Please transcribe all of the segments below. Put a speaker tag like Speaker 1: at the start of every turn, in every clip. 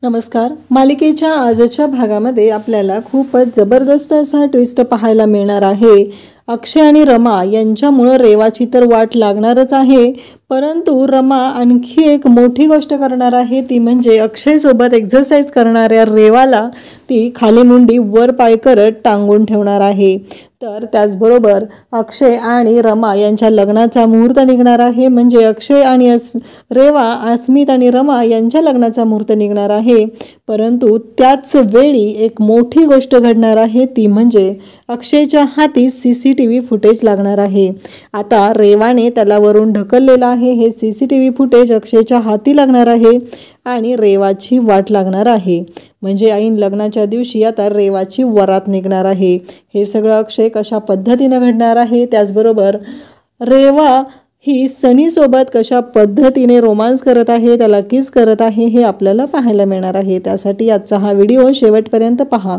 Speaker 1: नमस्कार. मालिकेच्या आजच्या भागामध्ये आपल्याला खूपच जबरदस्त असा ट्विस्ट पाहायला मिळणार आहे. अक्षय आणि रमा यांच्यामुळे रेवाची तर वाट लागणारच आहे, परंतु रमा आणखी एक मोठी गोष्ट करणार आहे. ती म्हणजे अक्षयसोबत एक्झरसाइज करणाऱ्या रेवाला ती खाली मुंडी वर पाय करत टांगून ठेवणार आहे. तर त्याचबरोबर अक्षय आणि रमा यांच्या लग्नाचा मुहूर्त निघणार आहे. म्हणजे अक्षय आणि रेवा, अस्मित आणि रमा यांच्या लग्नाचा मुहूर्त निघणार आहे. परंतु त्याच वेळी एक मोठी गोष्ट घडणार आहे, ती म्हणजे अक्षयच्या हाती CCTV फुटेज लागणार आहे. आता रेवाने त्याला वरून ढकललेलं आहे. हे CCTV फुटेज अक्षयच्या हाती लागणार आहे आणि रेवाची वाट लागणार आहे. म्हणजे ऐन लग्नाच्या दिवशी आता रेवाची वरात निघणार आहे. हे सगळं अक्षय कशा पद्धतीनं घडणार आहे, त्याचबरोबर रेवा ही सनीसोबत कशा पद्धतीने रोमांस करत आहे, त्याला किस करत आहे, हे आपल्याला पाहायला मिळणार आहे. त्यासाठी आजचा हा व्हिडिओ शेवटपर्यंत पहा.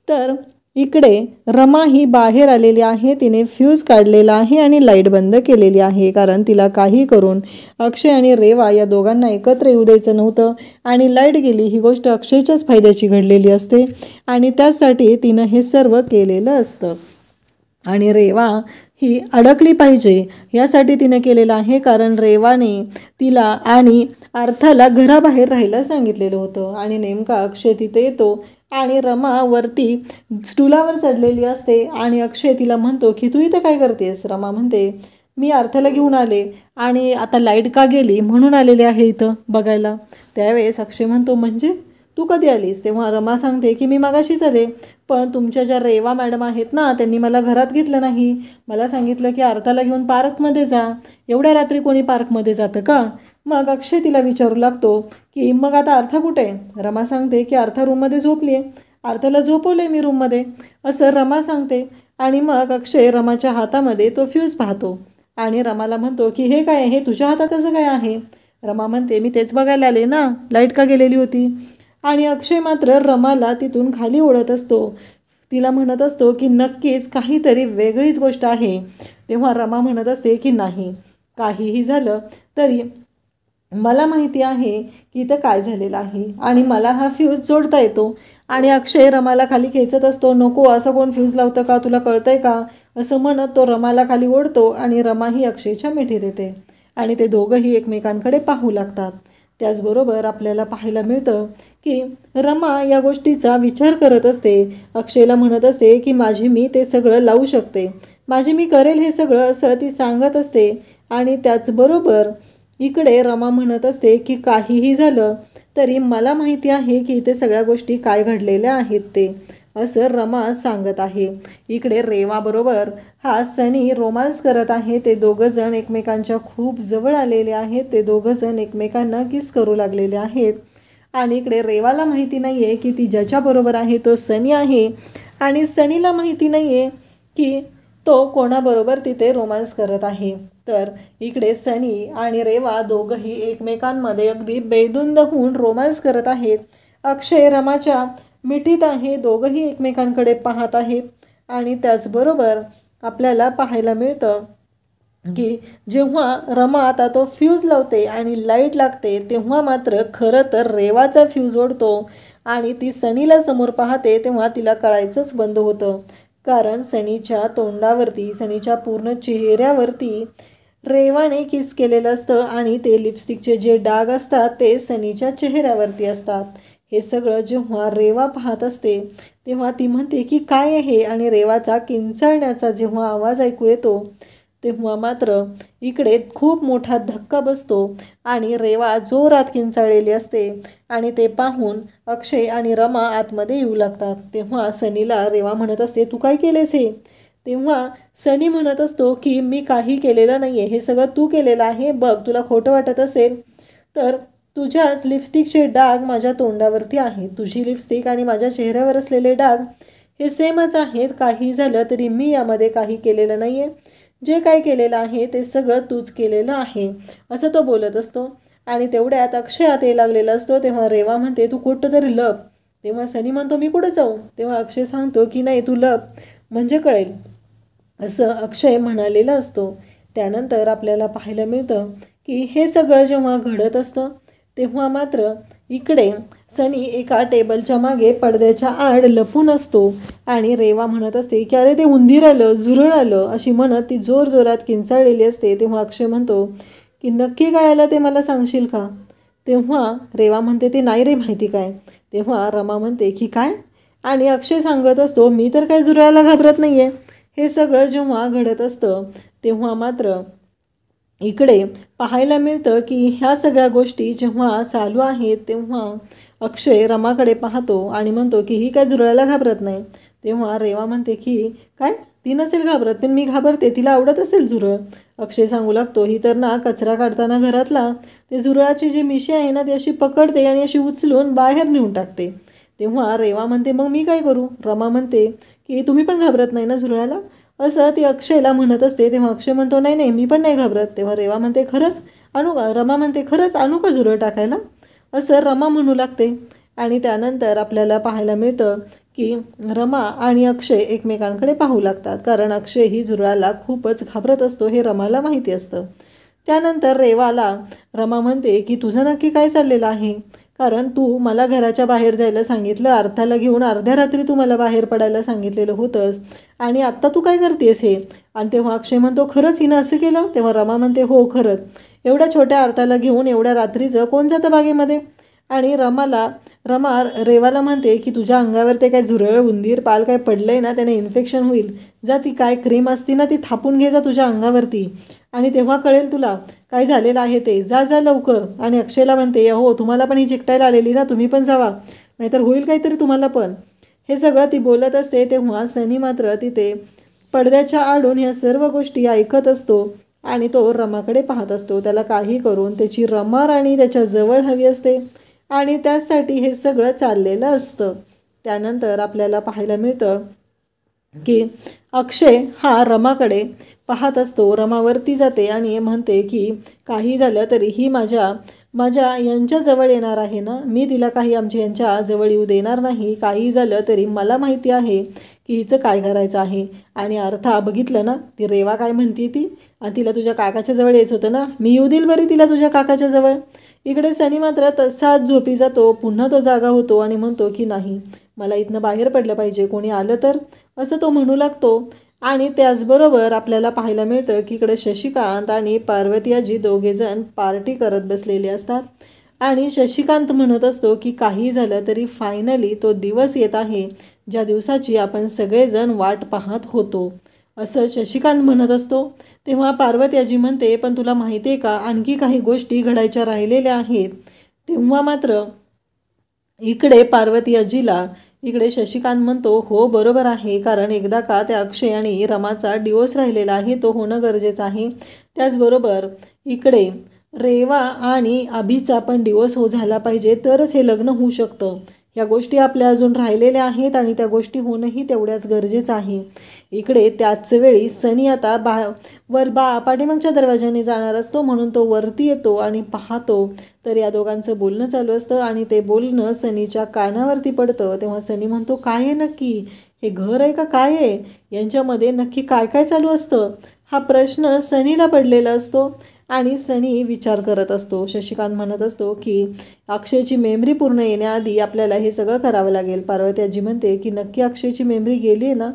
Speaker 1: तर इकडे रमा ही बाहेर आलेली आहे. तिने फ्यूज काढलेला आहे आणि लाईट बंद केलेली आहे, कारण तिला काही करून अक्षय आणि रेवा या दोघांना एकत्र येऊ द्यायचं नव्हतं. आणि लाईट गेली ही गोष्ट अक्षयच्याच फायद्याची घडलेली असते आणि त्यासाठी तिनं हे सर्व केलेलं असतं. आणि रेवा ही अडकली पाहिजे यासाठी तिने केलेलं आहे, कारण रेवाने तिला आणि अर्थाला घराबाहेर राहायला सांगितलेलं होतं. आणि नेमका अक्षय तिथे येतो आणि रमा वरती स्टूलावर चढलेली असते आणि अक्षय तिला म्हणतो की तू इथं काय करतेस. रमा म्हणते मी अर्थाला घेऊन आले आणि आता लाईट का गेली म्हणून आलेले आहे इथं बघायला. त्यावेळेस अक्षय म्हणतो म्हणजे तू कधी आलीस. तेव्हा रमा सांगते की मी मगाशीच आले, पण तुमच्या ज्या रेवा मॅडम आहेत ना, त्यांनी मला घरात घेतलं नाही. मला सांगितलं की अर्थाला घेऊन पार्कमध्ये जा. एवढ्या रात्री कोणी पार्कमध्ये जातं का. मग अक्षय तिला विचारू लागतो की मग आता अर्था कुठे आहे. रमा सांगते की अर्था रूममध्ये झोपली आहे. अर्थाला झोपवले मी रूममध्ये, असं रमा सांगते. आणि मग अक्षय रमाच्या हातामध्ये तो फ्यूज पाहतो आणि रमाला म्हणतो की हे काय, हे तुझ्या हातात कसं काय आहे. रमा म्हणते मी तेच बघायला आले ना, लाईट का गेलेली होती. आणि अक्षय मात्र रमाला तिथून खाली ओढत असतो. तिला म्हणत असतो की नक्कीच काहीतरी वेगळीच गोष्ट आहे. तेव्हा रमा म्हणत असते की नाही, काहीही झालं तरी मला माहिती आहे की इथं काय झालेलं आहे आणि मला हा फ्यूज जोडता येतो. आणि अक्षय रमाला खाली खेचत असतो. नको, असं कोण फ्यूज लावतं का, तुला कळतंय का, असं म्हणत तो रमाला खाली ओढतो आणि रमाही अक्षयच्या मिठीत येते आणि ते दोघंही एकमेकांकडे पाहू लागतात. त्याचबरोबर आपल्याला पाहायला मिळतं की रमा या गोष्टीचा विचार करत असते. अक्षयला म्हणत असते की माझी मी ते सगळं लावू शकते, माझी मी करेल हे सगळं, असं ती सांगत असते. आणि त्याचबरोबर इकडे रमा म्हणत असते की काहीही झालं तरी मला माहिती आहे की इथे सगळ्या गोष्टी काय घडलेल्या आहेत ते, असं रमा सांगत आहे. इकडे रेवाबरोबर हा सनी रोमांस करत आहे. ते दोघंजण एकमेकांच्या खूप जवळ आलेले आहेत. ते दोघंजण एकमेकांना किस करू लागलेले आहेत. आणि इकडे रेवाला माहिती नाही आहे की ती ज्याच्याबरोबर आहे तो सनी आहे आणि सनीला माहिती नाही आहे की तो कोणाबरोबर तिथे रोमांस करत आहे. तर इकडे सनी आणि रेवा दोघंही एकमेकांमध्ये अगदी बेधुंद होऊन रोमांस करत आहेत. अक्षय रमाच्या मिठीत आहे. दोघंही एकमेकांकडे पाहत आहेत. आणि त्याचबरोबर आपल्याला पाहायला मिळतं की जेव्हा रमा आता तो फ्यूज लावते आणि लाईट लागते, तेव्हा मात्र खरं तर रेवाचा फ्यूज ओढतो आणि ती सनीला समोर पाहते. तेव्हा तिला कळायचंच बंद होतं, कारण सनीच्या तोंडावरती, सनीच्या पूर्ण चेहऱ्यावरती रेवाने किस केलेलं असतं आणि ते लिपस्टिकचे जे डाग असतात ते सनीच्या चेहऱ्यावरती असतात. हे सगळं जेव्हा रेवा पाहत असते तेव्हा ती म्हणते की काय आहे. आणि रेवाचा किंचाळण्याचा जेव्हा आवाज ऐकू येतो तेव्हा मात्र इकडे खूप मोठा धक्का बसतो आणि रेवा जोरात किंचाळलेली असते. आणि ते पाहून अक्षय आणि रमा आतमध्ये येऊ लागतात. तेव्हा सनीला रेवा म्हणत असते तू काय केलेस हे. तेव्हा सनी म्हणत असतो की मी काही केलेलं नाही आहे, हे सगळं तू केलेलं आहे. बघ, तुला खोटं वाटत असेल तर तुझ्याच लिपस्टिकचे डाग माझ्या तोंडावरती आहेत. तुझी लिपस्टिक आणि माझ्या चेहऱ्यावर असलेले डाग हे सेमच आहेत. काही झालं तरी मी यामध्ये काही केलेलं नाही आहे. जे काय केलेलं आहे ते सगळं तूच केलेलं आहे, असं तो बोलत असतो. आणि तेवढ्यात अक्षय आत यायला लागलेला असतो. तेव्हा रेवा म्हणते तू कुठं तरी लप. तेव्हा सनी म्हणतो मी कुठं जाऊ. तेव्हा अक्षय सांगतो की नाही, तू लप म्हणजे कळेल, असं अक्षय म्हणालेलं असतो. त्यानंतर आपल्याला पाहायला मिळतं की हे सगळं जेव्हा घडत असतं तेव्हा मात्र इकडे सनी एका टेबलच्या मागे पडद्याच्या आड लपून असतो आणि रेवा म्हणत असते की अरे ते उंदीर आलं, झुरळ आलं अशी म्हणत ती जोरजोरात किंचाळलेली असते. तेव्हा अक्षय म्हणतो की नक्की काय आलं ते मला सांगशील का? तेव्हा रेवा म्हणते ते नाही रे माहिती काय. तेव्हा रमा म्हणते की काय? आणि अक्षय सांगत असतो मी तर काय झुरळाला घाबरत नाही आहे. हे सगळं जेव्हा घडत असतं तेव्हा मात्र इकडे पाहायला मिळतं की ह्या सगळ्या गोष्टी जेव्हा चालू आहेत तेव्हा अक्षय रमाकडे पाहतो आणि म्हणतो की ही काय झुरळाला घाबरत नाही. तेव्हा रेवा म्हणते की काय ती नसेल घाबरत पण मी घाबरते, तिला आवडत असेल झुरळ. अक्षय सांगू लागतो ही तर ना कचरा काढताना घरातला ते झुरळाची जी मिशी आहे ना ती अशी पकडते आणि अशी उचलून बाहेर नेऊन टाकते. तेव्हा रेवा म्हणते मग मी काय करू? रमा म्हणते की तुम्ही पण घाबरत नाही ना झुरळाला, असं ती अक्षयला म्हणत असते. तेव्हा अक्षय म्हणतो नाही नाही मी पण नाही घाबरत. तेव्हा रेवा म्हणते खरंच आणू का? रमा म्हणते खरंच आणू का झुरळ टाकायला, असं रमा म्हणू लागते. आणि त्यानंतर आपल्याला पाहायला मिळतं की रमा आणि अक्षय एकमेकांकडे पाहू लागतात कारण अक्षय ही झुरळाला खूपच घाबरत असतो हे रमाला माहिती असतं. त्यानंतर रेवाला रमा म्हणते की तुझं नक्की काय चाललेलं आहे, कारण तू मला घराच्या बाहेर जायला सांगितलं, अर्थाला घेऊन अर्ध्या रात्री तू मला बाहेर पडायला सांगितलेलं होतंस आणि आत्ता तू काय करतेस हे? आणि तेव्हा अक्षय म्हणतो खरंच हिनं असं केलं? तेव्हा रमा म्हणते हो खरंच, एवढ्या छोट्या अर्थाला घेऊन एवढ्या रात्रीचं कोण जातं बागेमध्ये? आणि रमा रेवाला म्हणते की तुझ्या अंगावर ते काय झुरळ उंदीर पाल काय पडलंय ना त्याने इन्फेक्शन होईल, जा ती काय क्रीम असती ना ती थापून घे जा तुझ्या अंगावरती आणि तेव्हा कळेल तुला काय झालेलं आहे ते, जा जा लवकर. आणि अक्षयला म्हणते हो तुम्हाला पण ही चिकटायला आलेली ना, तुम्ही पण जावा नाहीतर होईल काहीतरी तुम्हाला पण. हे सगळं ती बोलत असते तेव्हा सनी मात्र तिथे पडद्याच्या आडून ह्या सर्व गोष्टी ऐकत असतो आणि तो रमाकडे पाहत असतो. त्याला काही करून त्याची रमा राणी त्याच्या जवळ हवी असते आणि त्यासाठी हे सगळं चाललेलं असतं. त्यानंतर आपल्याला पाहायला मिळतं की अक्षय हा रमाकडे पाहत असतो, रमावरती जाते आणि म्हणते की काही झालं तरी ही माझ्या यांच्याजवळ येणार आहे ना, मी तिला काही आमच्या यांच्या जवळ येऊ देणार नाही. काही झालं तरी मला माहिती आहे की हिचं काय करायचं आहे. आणि अर्था बघितलं ना ती रेवा काय म्हणते ती, आणि तिला तुझ्या काकाच्या जवळ यायचं होतं ना, मी येऊ देईल बरी तिला तुझ्या काकाच्या जवळ. इकडे सनी मात्र तसाच झोपी जातो. पुन्हा तो जागा होतो आणि म्हणतो की नाही मला इथनं बाहेर पडलं पाहिजे, कोणी आलं तर, असं तो म्हणू लागतो. आणि त्याचबरोबर आपल्याला पाहायला मिळतं की इकडे शशिकांत आणि पार्वती आजी दोघेजण पार्टी करत बसलेले असतात आणि शशिकांत म्हणत असतो की काही झालं तरी फायनली तो दिवस येत आहे ज्या दिवसाची आपण सगळेजण वाट पाहत होतो, असं शशिकांत म्हणत असतो. तेव्हा पार्वती आजी म्हणते पण तुला माहिती आहे का आणखी काही गोष्टी घडायच्या राहिलेल्या आहेत. तेव्हा मात्र इकडे पार्वती आजीला इकडे शशिकांत म्हणतो हो बरोबर आहे, कारण एकदा का त्या अक्षय आणि रमाचा डिवोर्स राहिलेला आहे तो होणं गरजेचं आहे. त्याचबरोबर इकडे रेवा आणि अभिचा पण डिवोर्स झाला पाहिजे तरच हे लग्न होऊ शकतं. ह्या गोष्टी आपल्या अजून राहिलेल्या आहेत आणि त्या गोष्टी होणंही तेवढ्याच गरजेचं आहे. इकडे त्याच वेळी सनी आता पाठीमागच्या दरवाजाने जाणार असतो म्हणून तो वरती येतो आणि पाहतो तर या दोघांचं बोलणं चालू असतं आणि ते बोलणं सनीच्या कानावरती पडतं. तेव्हा सनी म्हणतो काय आहे नक्की, हे घर आहे का काय आहे, यांच्यामध्ये नक्की काय काय चालू असतं, हा प्रश्न सनीला पडलेला असतो आणि सनी विचार करत असतो. शशिकांत म्हणत असतो की अक्षयची मेमरी पूर्ण येण्याआधी आपल्याला हे सगळं करावं लागेल. पार्वती आजी म्हणते की नक्की अक्षयची मेमरी गेली आहे ना,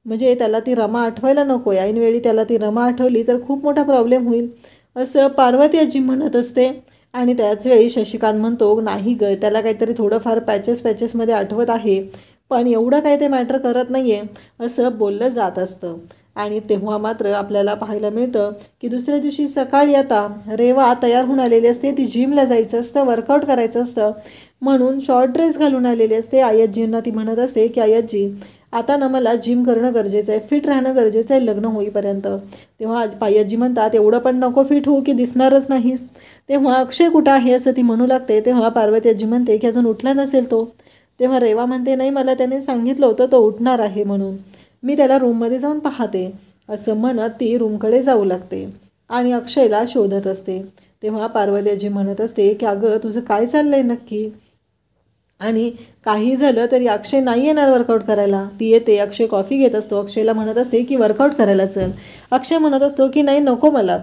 Speaker 1: म्हणजे त्याला ती रमा आठवायला नको आहे, ऐनवेळी त्याला ती रमा आठवली तर खूप मोठा प्रॉब्लेम होईल, असं पार्वती आजी म्हणत असते. आणि त्याचवेळी शशिकांत म्हणतो नाही ग त्याला काहीतरी थोडंफार पॅचेसमध्ये आठवत आहे पण एवढं काय ते मॅटर करत नाही आहे, असं बोललं जात असतं. आणि तेव्हा मात्र आपल्याला पाहायला मिळतं की दुसऱ्या दिवशी सकाळी आता रेवा तयार होऊन आलेली असते. ती जिमला जायचं असतं, वर्कआउट करायचं असतं म्हणून शॉर्ट ड्रेस घालून आलेली असते. आय्याजींना ती म्हणत असते की आय्याजी आता ना मला जिम करणं गरजेचं आहे, फिट राहणं गरजेचं आहे लग्न होईपर्यंत. तेव्हा आय्याजी म्हणतात एवढं पण नको फिट होऊ की दिसणारच नाहीस. तेव्हा अक्षय कुठं आहे असं ती म्हणू लागते. तेव्हा पार्वती आजी म्हणते की अजून उठला नसेल तो. तेव्हा रेवा म्हणते नाही मला त्याने सांगितलं होतं तो उठणार आहे म्हणून, मी त्याला रूममध्ये जाऊन पाहते, असं म्हणत ती रूमकडे जाऊ लागते आणि अक्षयला शोधत असते. तेव्हा पार्वती आजी म्हणत असते की अगं तुझं काय चाललं आहे नक्की, आणि काही झालं तरी अक्षय नाही येणार वर्कआउट करायला. ती येते, अक्षय कॉफी घेत असतो, अक्षयला म्हणत असते की वर्कआउट करायला चल. अक्षय म्हणत असतो की नाही नको मला,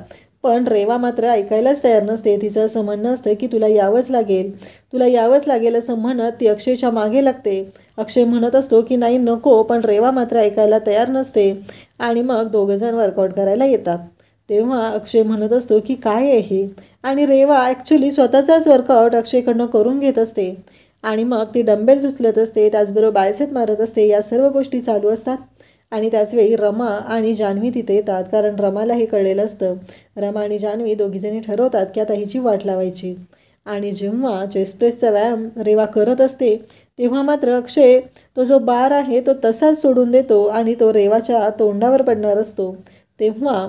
Speaker 1: पण रेवा मात्र ऐकायलाच तयार नसते. तिचं असं म्हणणं असतं की तुला यावंच लागेल, तुला यावंच लागेल असं म्हणत ती अक्षयच्या मागे लागते. अक्षय म्हणत असतो की नाही नको, पण रेवा मात्र ऐकायला तयार नसते आणि मग दोघंजण वर्कआउट करायला येतात. तेव्हा अक्षय म्हणत असतो की काय आहे हे, आणि रेवा ॲक्च्युली स्वतःचाच वर्कआउट अक्षयकडनं करून घेत असते आणि मग ती डंबेल्स उचलत असते, त्याचबरोबर बायसेप मारत असते. या सर्व गोष्टी चालू असतात आणि त्याचवेळी रमा आणि जान्हवी तिथे येतात, कारण रमाला हे कळलेलं असतं. रमा आणि जान्हवी दोघीजणी ठरवतात की आता हिची वाट लावायची. आणि जेव्हा चेस्ट प्रेसचा व्यायाम रेवा करत असते तेव्हा मात्र अक्षय तो जो बार आहे तो तसाच सोडून देतो आणि तो रेवाच्या तोंडावर पडणार असतो. तेव्हा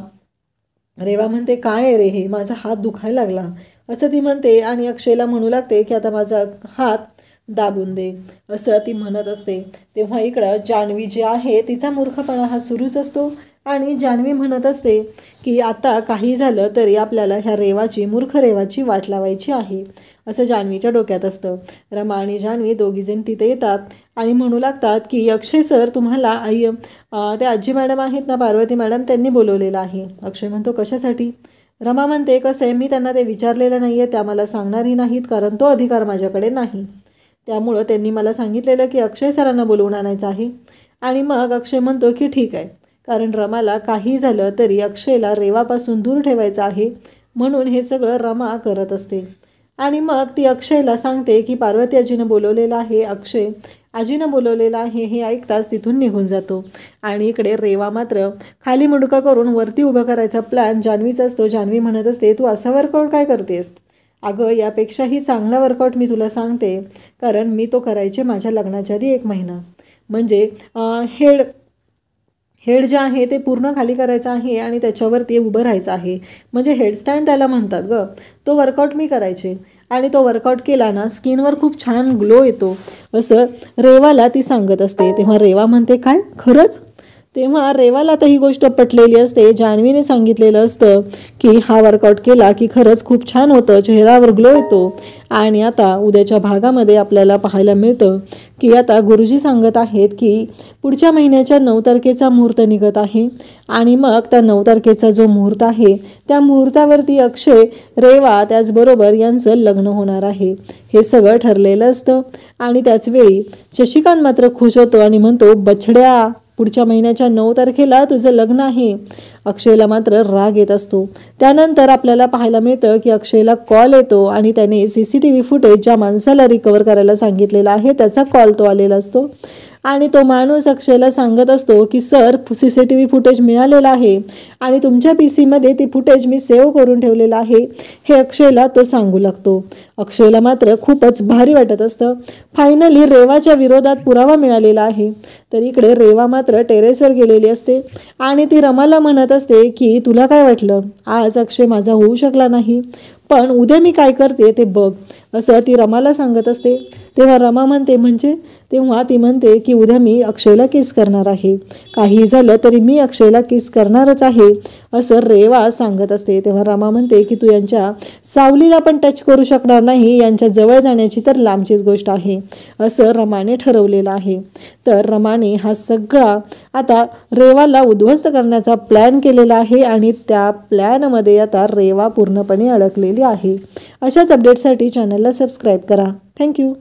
Speaker 1: रेवा म्हणते काय आहे रे हे, माझा हात दुखायला लागला असं ती म्हणते आणि अक्षयला म्हणू लागते की आता माझा हात दाबून दे असं ती म्हणत असते. तेव्हा इकडं जान्हवी जी आहे तिचा मूर्खपणा हा सुरूच असतो आणि जान्हवी म्हणत असते की आता काही झालं तरी आपल्याला ह्या रेवाची, मूर्ख रेवाची वाट लावायची आहे असं जान्हवीच्या डोक्यात असतं. रमा आणि जान्हवी दोघीजण तिथे येतात आणि म्हणू लागतात की अक्षय सर तुम्हाला त्या आजी मॅडम आहेत ना, पार्वती मॅडम, त्यांनी बोलवलेलं आहे. अक्षय म्हणतो कशासाठी? रमा म्हणते कसं आहे, मी त्यांना ते विचारलेलं नाही आहे, त्या मला सांगणारही नाहीत, कारण तो अधिकार माझ्याकडे नाही. त्यामुळं त्यांनी मला सांगितलेलं की अक्षय सरांना बोलवून आणायचं आहे. आणि मग अक्षय म्हणतो की ठीक आहे, कारण रमाला काही झालं तरी अक्षयला रेवापासून दूर ठेवायचं आहे, म्हणून हे सगळं रमा करत असते. आणि मग ती अक्षयला सांगते की पार्वती आजीनं बोलवलेलं आहे, अक्षय आजीनं बोलवलेलं आहे. हे ऐकताच तिथून निघून जातो. आणि इकडे रेवा मात्र खाली मुडका करून वरती उभं करायचा प्लॅन जान्हवीचा असतो. जान्हवी म्हणत असते तू असा वर्कआउट काय करतेस? अगं यापेक्षाही चांगला वर्कआउट मी तुला सांगते, कारण मी तो करायचे माझ्या लग्नाच्या आधी 1 महिना. म्हणजे हेड जे आहे ते पूर्ण खाली करायचं आहे आणि त्याच्यावरती उभं राहायचं आहे, म्हणजे हेडस्टँड त्याला म्हणतात गं. तो वर्कआउट मी करायचे आणि तो वर्कआउट केला ना स्किनवर खूप छान ग्लो येतो असं रेवाला ती सांगत असते. तेव्हा रेवा म्हणते काय खरंच? तेव्हा रेवाला तर ही गोष्ट पटलेली असते. जान्हवीने सांगितलेलं असतं की हा वर्कआउट केला की खरंच खूप छान होतं, चेहऱ्यावर ग्लो येतो. आणि आता उद्याच्या भागामध्ये आपल्याला पाहायला मिळतं की आता गुरुजी सांगत आहेत की पुढच्या महिन्याच्या 9 तारखेचा मुहूर्त निघत आहे आणि मग त्या 9 तारखेचा जो मुहूर्त आहे त्या मुहूर्तावरती अक्षय, रेवा त्याचबरोबर यांचं लग्न होणार आहे. हे सगळं ठरलेलं असतं. आणि त्याचवेळी शशिकांत मात्र खुश होतो आणि म्हणतो बछड्या, पुढच्या महिन्याच्या 9 तारखेला तुझं लग्न आहे. अक्षयला मात्र राग येत असतो. त्यानंतर आपल्याला पाहायला मिळतं की अक्षयला कॉल येतो आणि त्याने CCTV फुटेज ज्या माणसाला रिकवर करायला सांगितलेला आहे त्याचा कॉल तो आलेला असतो. आणि तो माणूस अक्षयला सांगत असतो की सर CCTV फुटेज मिळालेला आहे आणि तुमच्या PC मध्ये ती फुटेज मी सेव्ह करून ठेवलेलं आहे, हे अक्षयला तो सांगू लागतो. अक्षयला मात्र खूपच भारी वाटत असतं. फायनली रेवाच्या विरोधात पुरावा मिळालेला आहे. तर इकडे रेवा मात्र टेरेसवर गेलेली असते आणि ती रमाला म्हणत असते की तुला काय वाटलं, आज अक्षय माझा होऊ शकला नाही, पण उद्या मी काय करते ते बघ असं ती रमाला सांगत असते. तेव्हा रमा म्हणते म्हणजे? तेव्हा ती म्हणते की उद्या मी अक्षयला किस करणार आहे, काही झालं तरी मी अक्षयला किस करणारच आहे असं रेवा सांगत असते. तेव्हा रमा म्हणते की तू यांच्या सावलीला पण टच करू शकणार नाही, यांच्या जवळ जाण्याची तर लांबचीच गोष्ट आहे असं रमाने ठरवलेलं आहे. तर रमाने हा सगळा आता रेवाला उद्ध्वस्त करण्याचा प्लॅन केलेला आहे आणि त्या प्लॅनमध्ये आता रेवा पूर्णपणे अडकलेली आहे. अशाच अपडेटसाठी चॅनलला सबस्क्राईब करा. थँक्यू.